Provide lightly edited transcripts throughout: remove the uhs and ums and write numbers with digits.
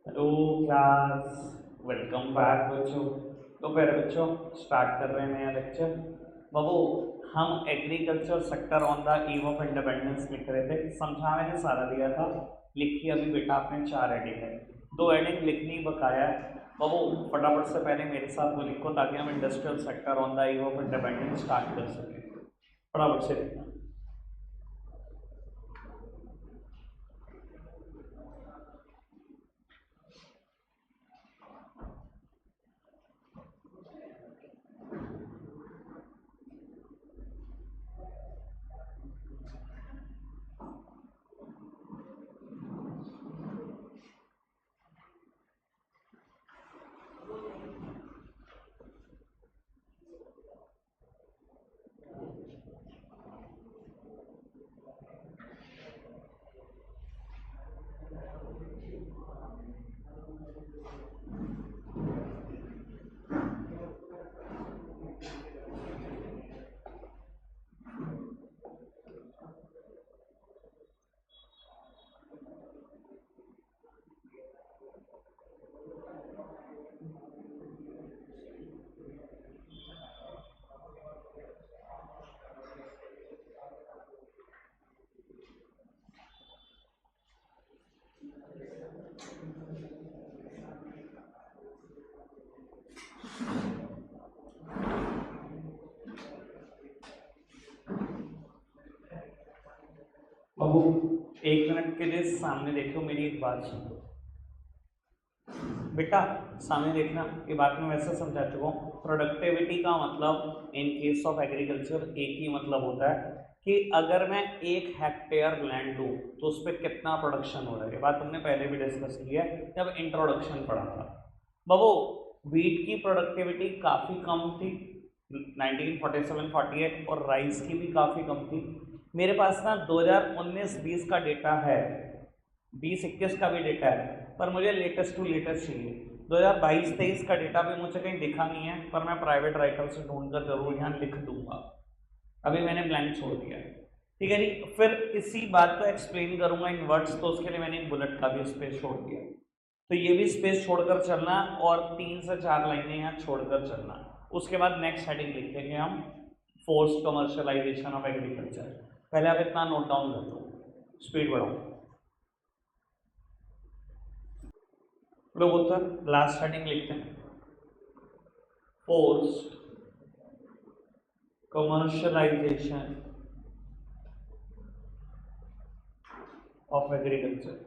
Hello class. Welcome back बच्चों। तो फिर बच्चों स्टार्ट कर रहे हैं नया लेक्चर। बाबू, हम agriculture sector on the eve of independence लिख रहे थे। समझा मैंने सारा दिया था। लिखी अभी बेटा आपने 4 हेडिंग है, 2 हेडिंग लिखनी बकाया है। बाबू फटाफट से पहले मेरे साथ वो लिखो ताकि हम industrial sector on the eve of independence start कर सकें। फटाफट से लिखना। बाबू 1 मिनट के लिए सामने देखो, मेरी एक बात सुनो बेटा। सामने देखना, ये बात मैं वैसे समझा चुका हूँ। प्रोडक्टिविटी का मतलब इन केस ऑफ एग्रीकल्चर एक ही मतलब होता है कि अगर मैं 1 हेक्टेयर लैंड लूँ तो उस पर कितना प्रोडक्शन हो रहा है। ये बात हमने पहले भी डिस्कस की है जब इंट्रोडक्शन पढ़ा था। बाबू, वीट की प्रोडक्टिविटी काफ़ी कम थी 1947-48, और राइस की भी काफ़ी कम थी। मेरे पास ना 2019-20 का डेटा है, 2021 का भी डेटा है, पर मुझे लेटेस्ट टू लेटेस्ट चाहिए। 2022-23 का डेटा भी मुझे कहीं दिखा नहीं है, पर मैं प्राइवेट राइटर से ढूंढ कर जरूर यहाँ लिख दूंगा। अभी मैंने ब्लैंक छोड़ दिया है, ठीक है जी। फिर इसी बात को एक्सप्लेन करूंगा इन वर्ड्स, तो उसके लिए मैंने एक बुलेट का भी स्पेस छोड़ दिया। तो ये भी स्पेस छोड़कर चलना, और 3 से 4 लाइनें यहाँ छोड़कर चलना। उसके बाद नेक्स्ट हेडिंग लिखेंगे हम, फोर्स कमर्शलाइजेशन ऑफ एग्रीकल्चर। पहले आप इतना नोट डाउन कर लो, स्पीड बढ़ाओ। लोग उत्तर लास्ट हेडिंग लिखते हैं, फोर्स्ड कमर्शलाइजेशन ऑफ एग्रीकल्चर।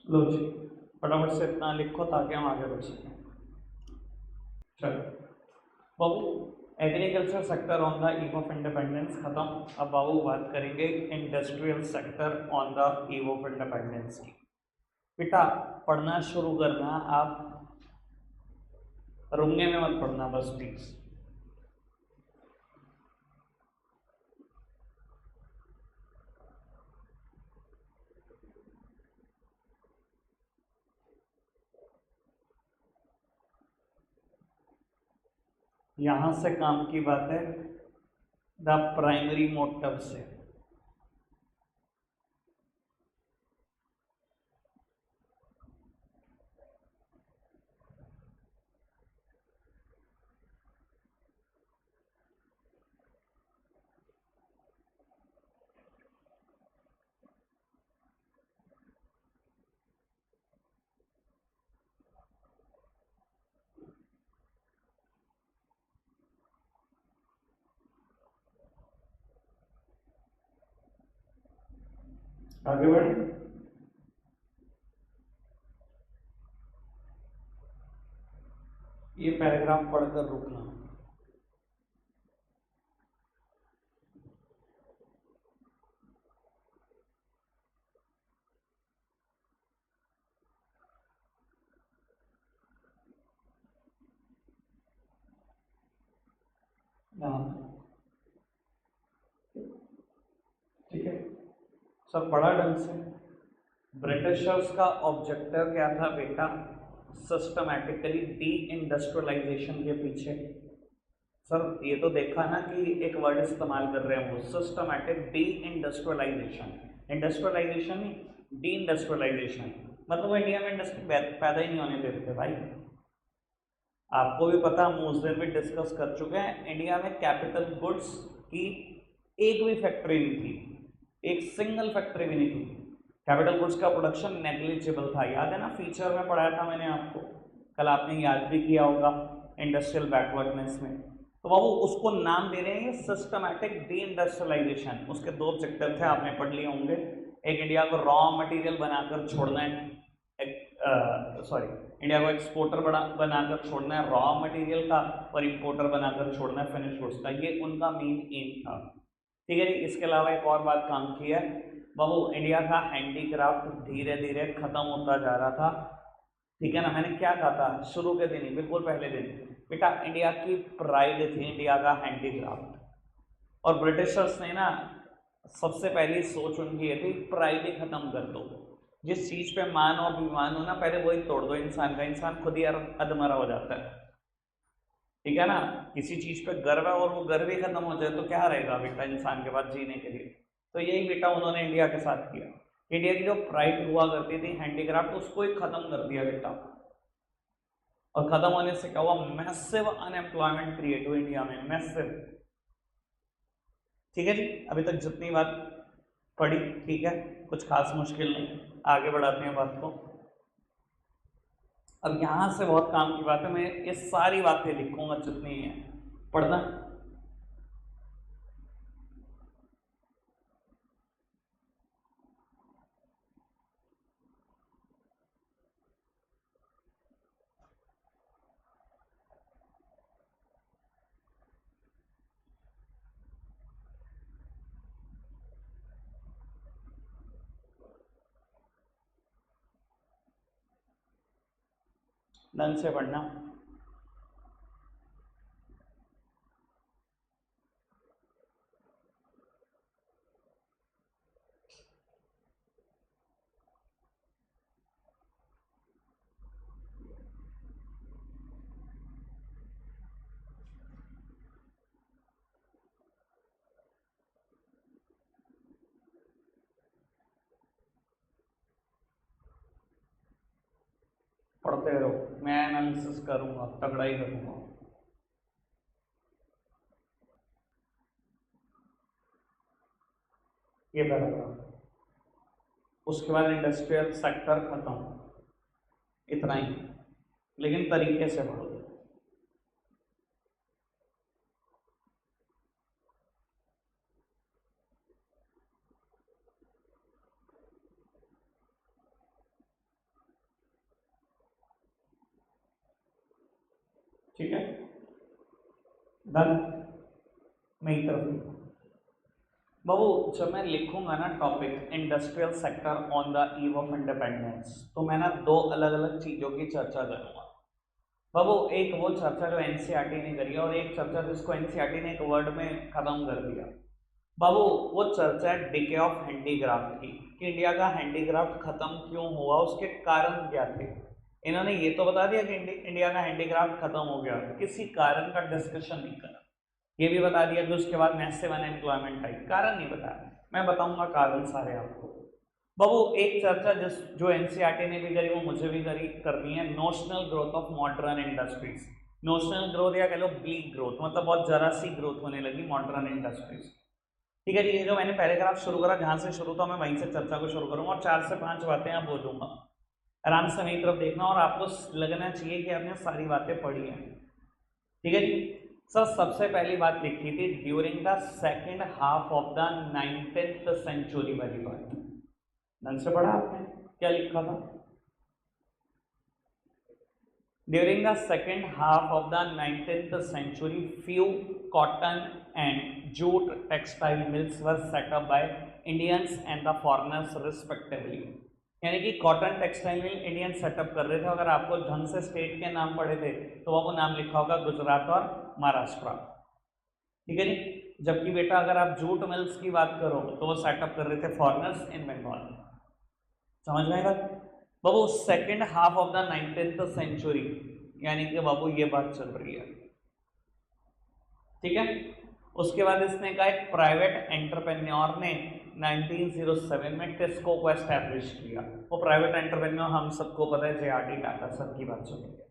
लो जी, फटाफट से इतना लिखो ताकि हम आगे बढ़ सकें। चलो बाबू, agriculture sector on the eve of independence खत्म। अब बाबू बात करेंगे industrial sector on the eve of independence की। बेटा पढ़ना शुरू करना, आप रुंगे में मत पढ़ना बस प्लीज। यहां से काम की बात है द प्राइमरी मोटिव से। आगे बढ़े। ये पैराग्राफ पढ़कर रुकना। ठीक है, सब पढ़ा ढंग से। ब्रिटिशर्स का ऑब्जेक्टिव क्या था बेटा? सिस्टमैटिकली डी इंडस्ट्रियलाइजेशन के पीछे। सर ये तो देखा ना कि एक वर्ड इस्तेमाल कर रहे हैं वो, सिस्टमैटिक डी इंडस्ट्रियलाइजेशन। इंडस्ट्रियलाइजेशन नहीं, डी इंडस्ट्रियलाइजेशन। मतलब वो इंडिया में इंडस्ट्री पैदा ही नहीं होने देते थे भाई। आपको भी पता, हम उस दिन भी डिस्कस कर चुके हैं, इंडिया में कैपिटल गुड्स की एक भी फैक्ट्री नहीं थी, एक सिंगल फैक्ट्री भी नहीं थी। कैपिटल गुड्स का प्रोडक्शन नेग्लिजिबल था। याद है ना, फीचर में पढ़ाया था मैंने आपको, कल आपने याद भी किया होगा इंडस्ट्रियल बैकवर्डनेस में। तो बाबू उसको नाम दे रहे हैं सिस्टमैटिक डी इंडस्ट्रियलाइजेशन। उसके दो ऑब्जेक्टिव थे, आपने पढ़ लिए होंगे। एक, इंडिया को रॉ मटेरियल बनाकर छोड़ना है, सॉरी, इंडिया को एक्सपोर्टर बनाकर छोड़ना है रॉ मटेरियल का, और इंपोर्टर बनाकर छोड़ना है फिनिश गुड्स का। ये उनका मेन एम था। ठीक है जी। इसके अलावा एक और बात काम की है बाबू, इंडिया का हैंडीक्राफ्ट धीरे धीरे खत्म होता जा रहा था। ठीक है ना, मैंने क्या कहा था शुरू के दिन ही, बिल्कुल पहले दिन, बेटा इंडिया की प्राइड थी इंडिया का हैंडीक्राफ्ट। और ब्रिटिशर्स ने ना सबसे पहली सोच उनकी ये थी, प्राइड ही खत्म कर दो। जिस चीज पे मान और अभिमान हो ना, पहले वही तोड़ दो इंसान का, इंसान खुद ही अधमरा हो जाता है। ठीक है ना, किसी चीज पे गर्व है और वो गर्व ही खत्म हो जाए तो क्या रहेगा बेटा इंसान के पास जीने के लिए। तो यही बेटा उन्होंने इंडिया के साथ किया। इंडिया की जो प्राइड हुआ करती थी हैंडीक्राफ्ट, उसको ही खत्म कर दिया बेटा। और खत्म होने से क्या हुआ, मैसिव अनएम्प्लॉयमेंट क्रिएट हुई इंडिया में, मैसिव। ठीक है जी, अभी तक जितनी बात पढ़ी ठीक है, कुछ खास मुश्किल नहीं। आगे बढ़ाते हैं बात को। अब यहां से बहुत काम की बात है, मैं ये सारी बातें लिखूंगा जितनी है, पढ़ना। ढंग से पढ़ना। पढ़ते रहो, मैं एनालिसिस करूंगा, तगड़ा ही करूंगा। ये पैराग्राफ, उसके बाद इंडस्ट्रियल सेक्टर खत्म, इतना ही, लेकिन तरीके से पढ़ो। ठीक है, डन। मेरी तरफ बाबू, जब मैं लिखूंगा ना topic industrial sector on the eve of independence, तो मैं ना दो अलग अलग चीजों की चर्चा करूंगा बाबू। एक वो चर्चा जो एनसीईआरटी ने करी है, और एक चर्चा जिसको एनसीईआरटी ने एक वर्ड में खत्म कर दिया बाबू। वो चर्चा है डिके ऑफ हैंडीक्राफ्ट की, कि इंडिया का हैंडीक्राफ्ट खत्म क्यों हुआ, उसके कारण क्या थे। इन्होंने ये तो बता दिया कि इंडिया का हैंडीक्राफ्ट खत्म हो गया, किसी कारण का डिस्कशन नहीं करा। ये भी बता दिया कि उसके बाद मैसिव अनएम्प्लॉयमेंट आई, कारण नहीं बताया। मैं बताऊंगा कारण सारे आपको बाबू। एक चर्चा जो एनसीईआरटी ने भी करी, वो मुझे भी करनी है, notional growth of modern industries. Notional growth या कह लो ब्लीक ग्रोथ, मतलब बहुत जरा सी ग्रोथ होने लगी मॉडर्न इंडस्ट्रीज। ठीक है जी, ये जो मैंने पैराग्राफ शुरू करा, जहां से शुरू था मैं वहीं से चर्चा को शुरू करूंगा, और 4 से 5 बातें आप बोलूंगा। आराम से मेरी तरफ देखना, और आपको लगना चाहिए कि आपने सारी बातें पढ़ी हैं। ठीक है जी सर, सबसे पहली बात लिखी थी during the second half of the 19th century वाली बात। ढंग से पढ़ा आपने, क्या लिखा था? During the second half of the 19th century few cotton and jute textile mills were set up by Indians and the foreigners respectively. यानी कि cotton textile mill Indian set up कर रहे थे। अगर आपको ढंग से स्टेट के नाम पढ़े थे तो वो नाम लिखा होगा गुजरात और महाराष्ट्र। ठीक है जी, जबकि बेटा अगर आप जूट मिल्स की बात करो तो वो सेटअप कर रहे थे फॉरेनर्स इन बंगाल। समझ में आएगा बाबू? Second half of the 19th century, यानी कि बाबू ये बात चल रही है। ठीक है, उसके बाद इसने कहा एक प्राइवेट एंटरप्रेन्योर ने 1907 में टेस्को को एस्टैब्लिश किया। वो प्राइवेट एंटरप्रेन्योर हम सबको पता है, जे.आर.डी. टाटा सर की बात चल रही है।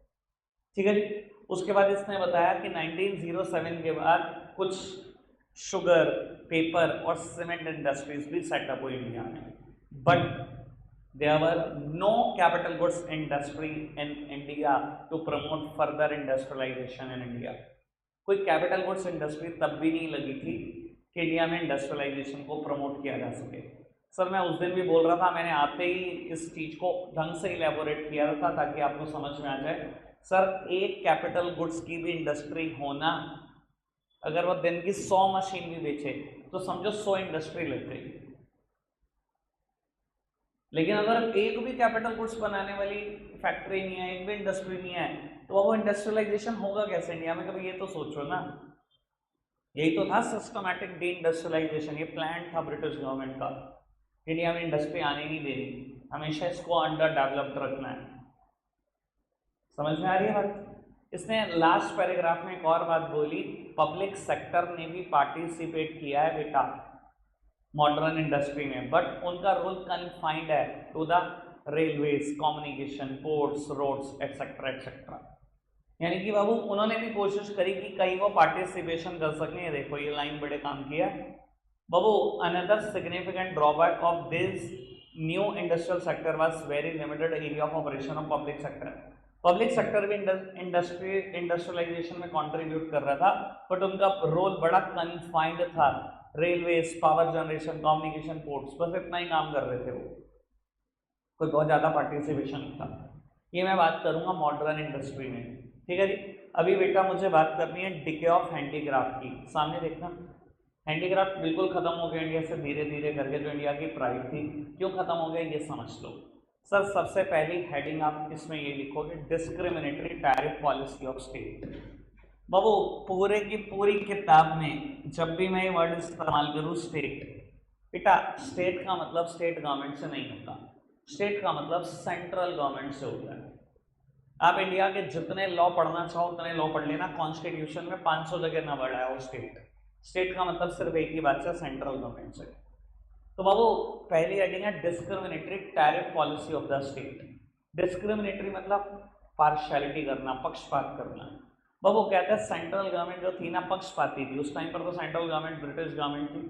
ठीक है जी, उसके बाद इसने बताया कि 1907 के बाद कुछ शुगर, पेपर और सीमेंट इंडस्ट्रीज भी सेटअप हुई इंडिया में, but there were no capital goods industry in India to promote further industrialisation in India. कोई कैपिटल गुड्स इंडस्ट्री तब भी नहीं लगी थी कि इंडिया में इंडस्ट्रियलाइजेशन को प्रमोट किया जा सके। सर मैं उस दिन भी बोल रहा था, मैंने आते ही इस चीज़ को ढंग से इलेबोरेट किया था ताकि आपको समझ में आ जाए। सर एक कैपिटल गुड्स की भी इंडस्ट्री होना, अगर वो दिन की 100 मशीन भी बेचे तो समझो 100 इंडस्ट्री लग गई। लेकिन अगर एक भी कैपिटल गुड्स बनाने वाली फैक्ट्री नहीं है, एक भी इंडस्ट्री नहीं है, तो वो इंडस्ट्रियलाइजेशन होगा कैसे इंडिया में? कभी ये तो सोचो ना। यही तो था सिस्टमैटिक डी इंडस्ट्रियलाइजेशन, ये प्लान था ब्रिटिश गवर्नमेंट का। इंडिया में इंडस्ट्री आने नहीं देनी, हमेशा इसको अंडर डेवलप्ड रखना है। समझ में आ रही है बात? इसने लास्ट पैराग्राफ में एक और बात बोली, पब्लिक सेक्टर ने भी पार्टिसिपेट किया है बेटा मॉडर्न इंडस्ट्री में, बट उनका रोल कन्फाइंड है to the railways, communication, ports, roads etcetera etcetera. यानी कि बाबू उन्होंने भी कोशिश करी कि कहीं वो पार्टिसिपेशन कर सकें। देखो ये लाइन बड़े काम किया बाबू। Another significant drawback of this new industrial sector was very limited area of operation of public sector. Public sector भी इंडस्ट्रियलाइजेशन में कंट्रीब्यूट कर रहा था, बट उनका रोल बड़ा कन्फाइंड था। Railways, power generation, communication, ports, बस इतना ही काम कर रहे थे वो, कोई बहुत ज़्यादा पार्टिसिपेशन नहीं था। ये मैं बात करूँगा मॉडर्न इंडस्ट्री में। ठीक है जी, अभी बेटा मुझे बात करनी है डिके ऑफ हैंडीक्राफ्ट की। सामने देखना, हैंडीक्राफ्ट बिल्कुल खत्म हो गया इंडिया से धीरे धीरे करके, जो इंडिया की प्राइड थी। क्यों खत्म हो गया ये समझ लो। सर सबसे पहली हेडिंग आप इसमें ये लिखोगे, discriminatory tariff policy of state. बाबू पूरे की पूरी किताब में जब भी मैं ये वर्ड इस्तेमाल करूँ स्टेट, बेटा स्टेट का मतलब स्टेट गवर्नमेंट से नहीं होता, स्टेट का मतलब सेंट्रल गवर्नमेंट से होता है। आप इंडिया के जितने लॉ पढ़ना चाहो उतने लॉ पढ़ लेना, कॉन्स्टिट्यूशन में 500 जगह ना वर्ड आया वो स्टेट। स्टेट का मतलब सिर्फ एक ही बात से, सेंट्रल गवर्नमेंट से। तो बाबू पहली हेडिंग है discriminatory tariff policy of the state. Discriminatory मतलब पार्शियलिटी करना, पक्षपात करना। बाबू कहते हैं सेंट्रल गवर्नमेंट जो थी ना पक्षपाती थी, उस टाइम पर तो सेंट्रल गवर्नमेंट ब्रिटिश गवर्नमेंट थी,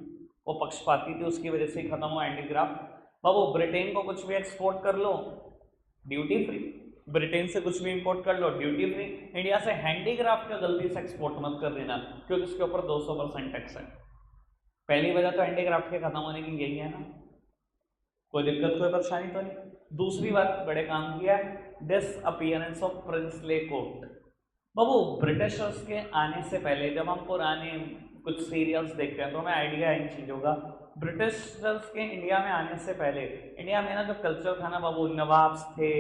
वो पक्षपाती थी, उसकी वजह से ही खत्म हुआ हैंडीक्राफ्ट। बाबू ब्रिटेन को कुछ भी एक्सपोर्ट कर लो ड्यूटी फ्री, ब्रिटेन से कुछ भी इंपोर्ट कर लो ड्यूटी फ्री। इंडिया से हैंडीक्राफ्ट का गलती से एक्सपोर्ट मत कर देना क्योंकि उसके ऊपर 200% टैक्स है। पहली वजह तो हैंडीक्राफ्ट के खत्म होने की यही है ना, कोई दिक्कत कोई परेशानी तो नहीं। दूसरी बात बड़े काम किया, disappearance of princely court. Babu Britishers के आने से पहले जब हम पुराने कुछ सीरियल्स देखते हैं तो हमें आइडिया है इन चीज़ों का। ब्रिटिशर्स के इंडिया में आने से पहले इंडिया में ना जो कल्चर था ना बाबू, नवाब्स थे,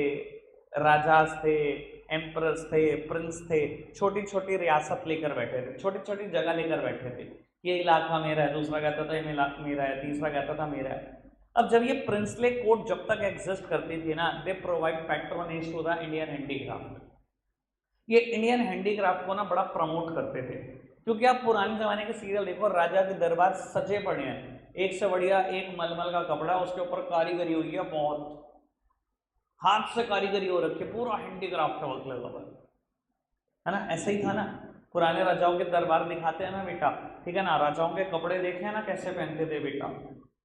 राजास थे, एम्परर्स थे, प्रिंस थे, छोटी छोटी रियासत लेकर बैठे थे, छोटी छोटी जगह लेकर बैठे थे। ये इलाका मेरा है, दूसरा कहता था ये इलाका मेरा है, तीसरा कहता था मेरा है। अब जब ये प्रिंसले कोर्ट जब तक एग्जिस्ट करती थी ना, they provide patronage to the Indian handicraft. ये इंडियन हैंडीक्राफ्ट को ना बड़ा प्रमोट करते थे, क्योंकि आप पुराने जमाने के सीरियल देखो, राजा के दरबार सजे पड़े हैं, एक से बढ़िया एक मलमल का कपड़ा, उसके ऊपर कारीगरी हुई है, बहुत हाथ से कारीगरी हो रखी है, पूरा हैंडीक्राफ्ट वर्क लगा हुआ है ना। ऐसे ही था ना, पुराने राजाओं के दरबार दिखाते हैं ना बेटा, ठीक है ना, राजाओं के कपड़े देखे हैं ना कैसे पहनते थे बेटा,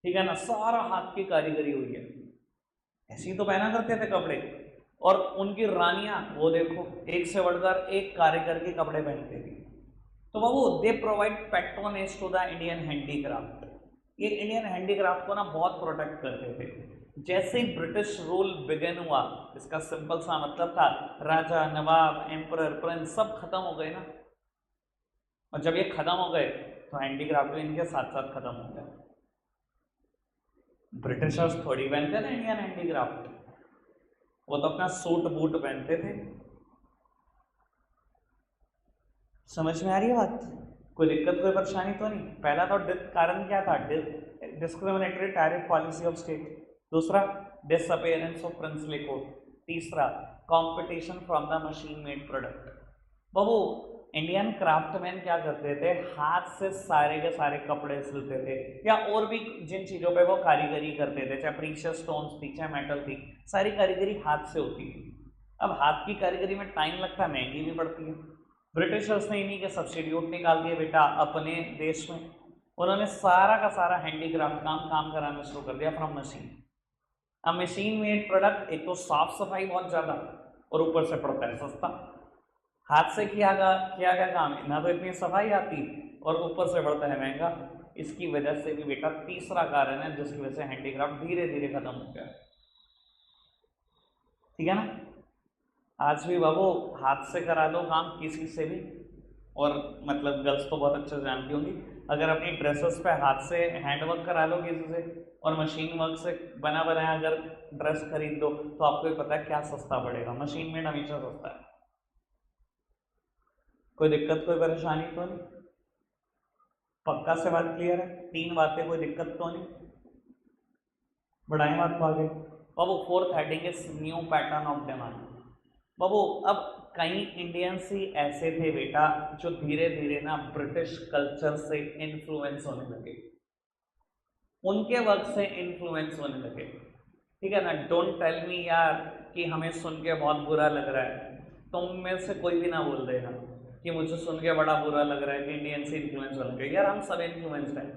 ठीक है ना, सारा हाथ की कारीगरी हुई है, ऐसे ही तो पहना करते थे कपड़े। और उनकी रानियां वो देखो, एक से बढ़कर एक कारीगर के कपड़े पहनते थी। तो बाबू they provide patronage to the Indian handicraft. ये इंडियन हैंडीक्राफ्ट को ना बहुत प्रोटेक्ट करते थे। जैसे ही ब्रिटिश रूल बिगिन हुआ, इसका सिंपल सा मतलब था राजा, नवाब, एम्परर, प्रिंस सब खत्म हो गए ना, और जब ये खत्म हो गए तो हैंडीक्राफ्ट भी इनके साथ साथ खत्म हो गया। ब्रिटिशर्स थोड़ी पहनते थे इंडियन हैंडीक्राफ्ट, वो तो अपना सूट बूट पहनते थे। समझ में आ रही है बात? कोई दिक्कत कोई परेशानी तो नहीं? पहला तो कारण क्या था, discriminatory tariff policy of state. दूसरा डिसअपीयरेंस ऑफ प्रिंसली कोर्ट। तीसरा competition from the machine made product. Babu Indian craftsman क्या करते थे, हाथ से सारे के सारे कपड़े सिलते थे, या और भी जिन चीज़ों पे वो कारीगरी करते थे, चाहे प्रीशियस स्टोन्स थी, चाहे मेटल थी, सारी कारीगरी हाथ से होती थी। अब हाथ की कारीगरी में टाइम लगता है, महंगी भी पड़ती है। ब्रिटिशर्स ने इन्हीं के सब्सिट्यूट निकाल दिए बेटा अपने देश में। उन्होंने सारा का सारा हैंडीक्राफ्ट काम कराना शुरू कर दिया फ्रॉम मशीन। अब मशीन मेड प्रोडक्ट, एक तो साफ सफाई बहुत ज़्यादा और ऊपर से पड़ता है सस्ता। हाथ से किया गया काम है ना, तो इतनी सफाई आती और ऊपर से पड़ता है महंगा। इसकी वजह से भी बेटा तीसरा कारण है जिसकी वजह से हैंडीक्राफ्ट धीरे धीरे खत्म हो गया। ठीक है ना? आज भी बाबू हाथ से करा दो काम किसी से भी, और मतलब गर्ल्स तो बहुत अच्छे से जानती होंगी, अगर अपनी ड्रेसेस पे हाथ से हैंडवर्क करा लो किसी से और मशीन वर्क से बना बनाया अगर ड्रेस खरीद दो तो आपको भी पता है क्या सस्ता पड़ेगा। मशीन मेड हमेशा सस्ता है। कोई दिक्कत कोई परेशानी तो नहीं? पक्का से बात क्लियर है? तीन बातें, कोई दिक्कत तो नहीं? बढ़ाएं बात को आगे। बाबू fourth heading is new pattern of demand. बाबू अब कई इंडियंस ही ऐसे थे बेटा जो धीरे धीरे ना ब्रिटिश कल्चर से इन्फ्लुएंस होने लगे, उनके वर्क से इन्फ्लुएंस होने लगे। ठीक है ना? डोंट टेल मी यार कि हमें सुन के बहुत बुरा लग रहा है, तुम में से कोई भी ना बोल देगा कि मुझे सुन के बड़ा बुरा लग रहा है कि इंडियन से इन्फ्लुएंस होने लगे। यार हम सब इन्फ्लुएंस्ड हैं।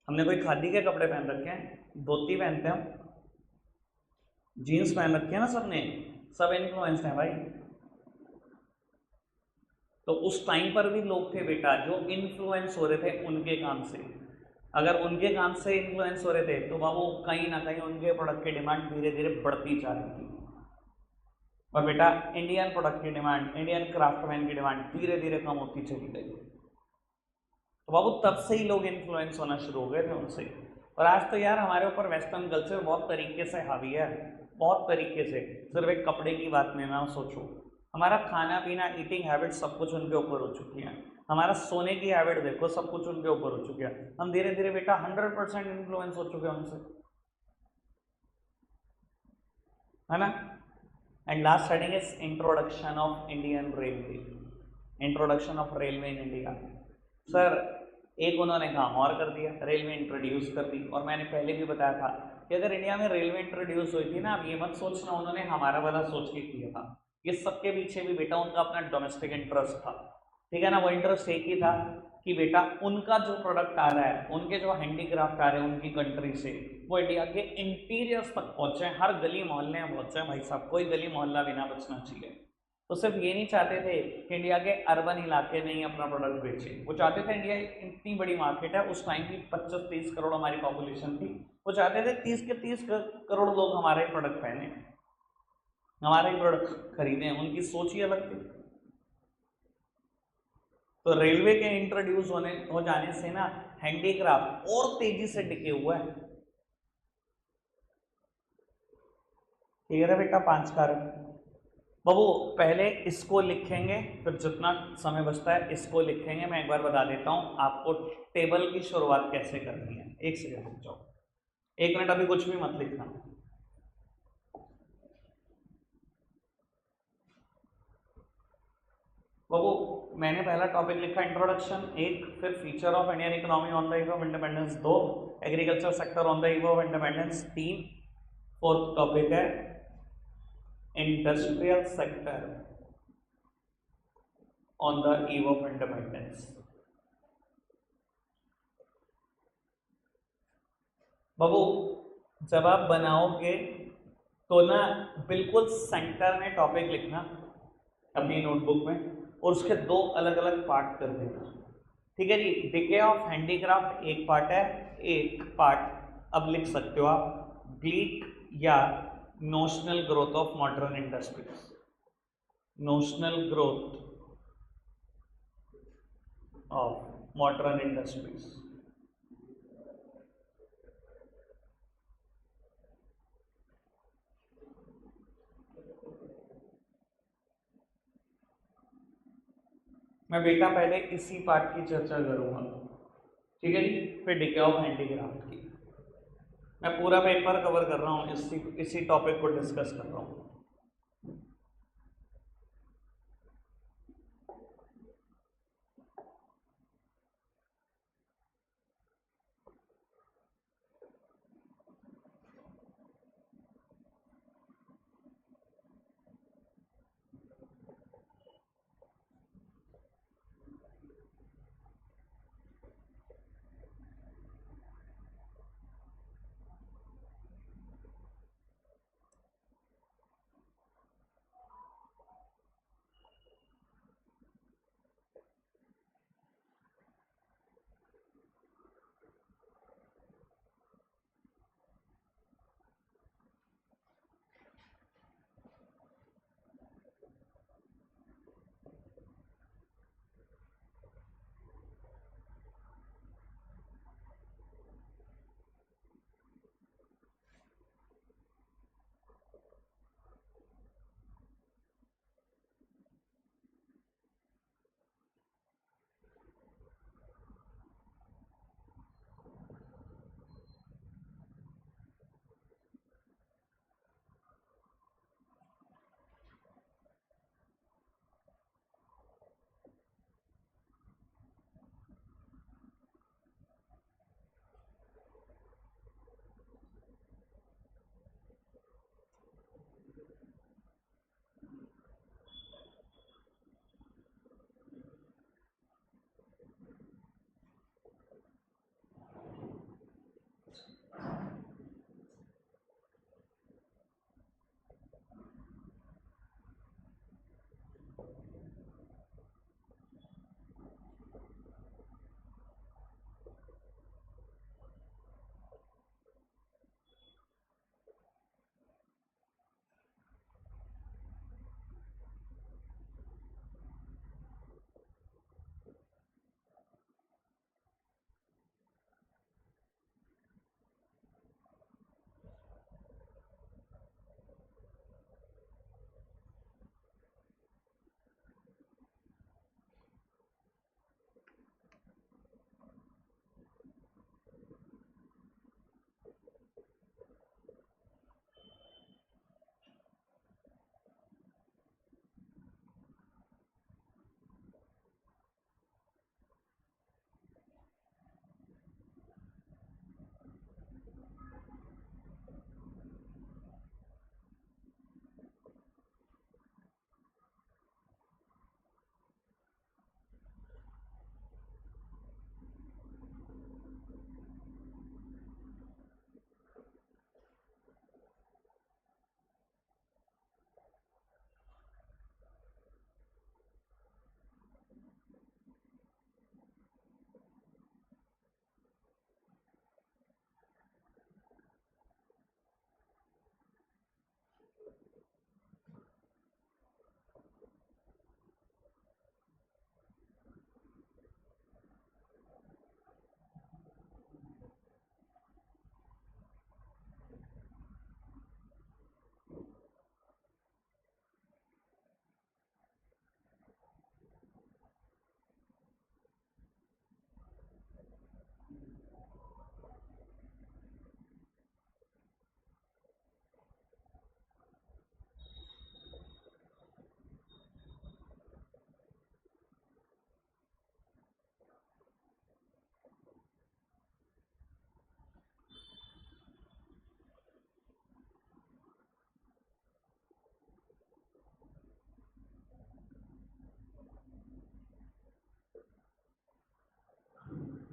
हमने कोई खादी के कपड़े पहन रखे हैं, धोती पहनते हैं, जीन्स पहन रखे हैं ना सबने, सब इन्फ्लुएंस्ड हैं भाई। तो उस टाइम पर भी लोग थे बेटा जो इन्फ्लुएंस हो रहे थे उनके काम से। अगर उनके काम से इन्फ्लुएंस हो रहे थे तो बाबू कहीं ना कहीं उनके प्रोडक्ट की डिमांड धीरे धीरे बढ़ती जा रही थी। और बेटा इंडियन प्रोडक्ट की डिमांड, इंडियन क्राफ्टमैन की डिमांड धीरे धीरे कम होती चली गई। तो बाबू तब से ही लोग इन्फ्लुएंस होना शुरू हो गए थे उनसे। और आज तो यार हमारे ऊपर वेस्टर्न कल्चर बहुत तरीके से हावी है। बहुत तरीके से, सिर्फ एक कपड़े की बात में ना सोचो, हमारा खाना पीना, ईटिंग हैबिट सब कुछ उनके ऊपर हो चुकी है। हमारा सोने की हैबिट देखो, सब कुछ उनके ऊपर हो चुकी है। हम धीरे धीरे बेटा 100% इन्फ्लुएंस हो चुके हैं उनसे, है ना। And last heading is introduction of Indian railway, introduction of railway in India. Sir एक उन्होंने काम और कर दिया, रेलवे इंट्रोड्यूस कर दी। और मैंने पहले भी बताया था कि अगर इंडिया में रेलवे इंट्रोड्यूस हुई थी ना, अब ये मत सोचना उन्होंने हमारा वाला सोच के किया था, ये सबके पीछे भी बेटा उनका अपना डोमेस्टिक इंटरेस्ट था, ठीक है ना। वो इंटरेस्ट एक ही था कि बेटा उनका जो प्रोडक्ट आ रहा है, उनके जो हैंडीक्राफ्ट आ रहे हैं उनकी कंट्री से, वो इंडिया के इंटीरियर्स तक पहुंचे, हर गली मोहल्ले में पहुंचे भाई साहब, कोई गली मोहल्ला भी ना बचना चाहिए। तो सिर्फ ये नहीं चाहते थे कि इंडिया के अर्बन इलाके में ही अपना प्रोडक्ट बेचे, वो चाहते थे इंडिया इतनी बड़ी मार्केट है, उस टाइम की 25-30 करोड़ हमारी पॉपुलेशन थी, वो चाहते थे 30 के 30 करोड़ लोग हमारे ही प्रोडक्ट पहने, हमारे ही प्रोडक्ट खरीदें, उनकी सोच ही अलग थी। तो रेलवे के इंट्रोड्यूस हो जाने से ना हैंडीक्राफ्ट और तेजी से टिके हुआ है। क्लियर है बेटा 5 कारक। बाबू पहले इसको लिखेंगे, फिर जितना समय बचता है इसको लिखेंगे। मैं एक बार बता देता हूं आपको टेबल की शुरुआत कैसे करनी है। एक सेकंड रुक जाओ, 1 मिनट, अभी कुछ भी मत लिखना। बाबू मैंने पहला टॉपिक लिखा इंट्रोडक्शन 1, फिर feature of Indian economy on the eve of independence 2, agriculture sector on the eve of independence 3, fourth topic है industrial sector on the eve of independence. बाबू जब आप बनाओगे तो ना बिल्कुल सेंटर में टॉपिक लिखना अपनी नोटबुक में, और उसके 2 अलग अलग पार्ट कर देना, ठीक है जी। डिके ऑफ हैंडीक्राफ्ट एक पार्ट है, एक पार्ट अब लिख सकते हो आप ग्लीक या notional growth of modern industries, notional growth of modern industries. मैं बेटा पहले इसी पार्ट की चर्चा करूंगा, ठीक है जी, फिर डिके ऑफ हैंडीक्राफ्ट की। मैं पूरा पेपर कवर कर रहा हूँ, इसी टॉपिक को डिस्कस कर रहा हूँ।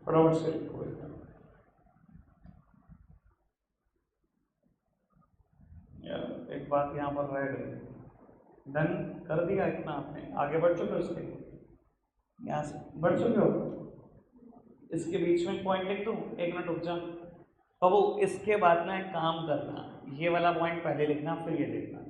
फटाफट से लिखो एकदम। यार एक बात यहाँ पर रह गई, डन कर दिया इतना आपने, आगे बढ़ चुके हो उसके, यहाँ से बढ़ चुके हो। इसके बीच में पॉइंट लिख दूँ, एक मिनट रुक जा बाबू। इसके बाद में एक काम करना, ये वाला पॉइंट पहले लिखना फिर ये लिखना।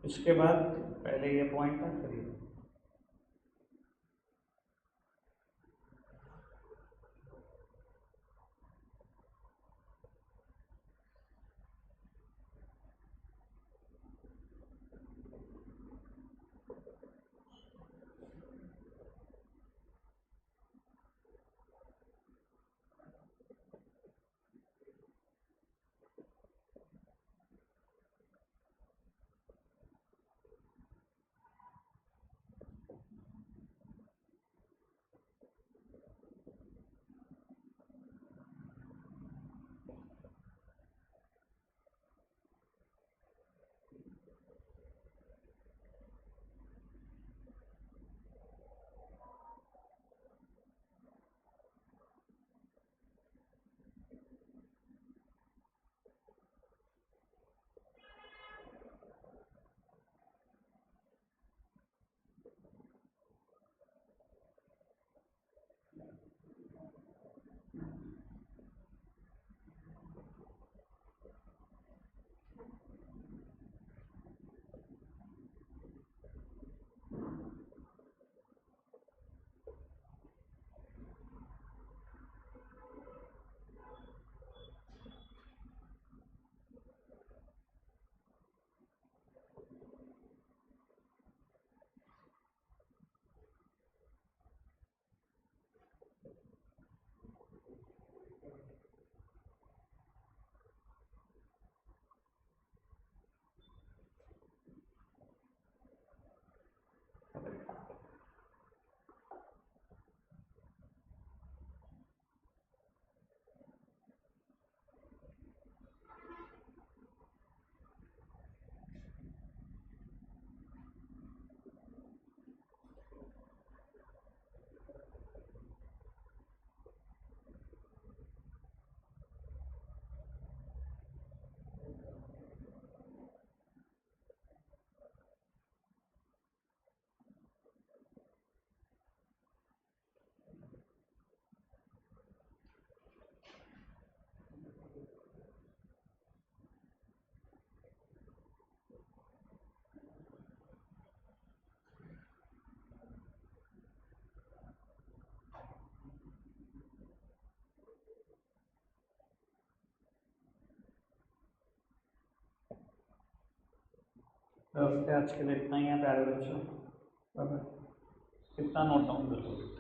इसके बाद पहले ये पॉइंट था फिर ये। दोस्तों आज के लिए इतना ही है प्यारे बच्चों, इतना नोट डाउन कर लो।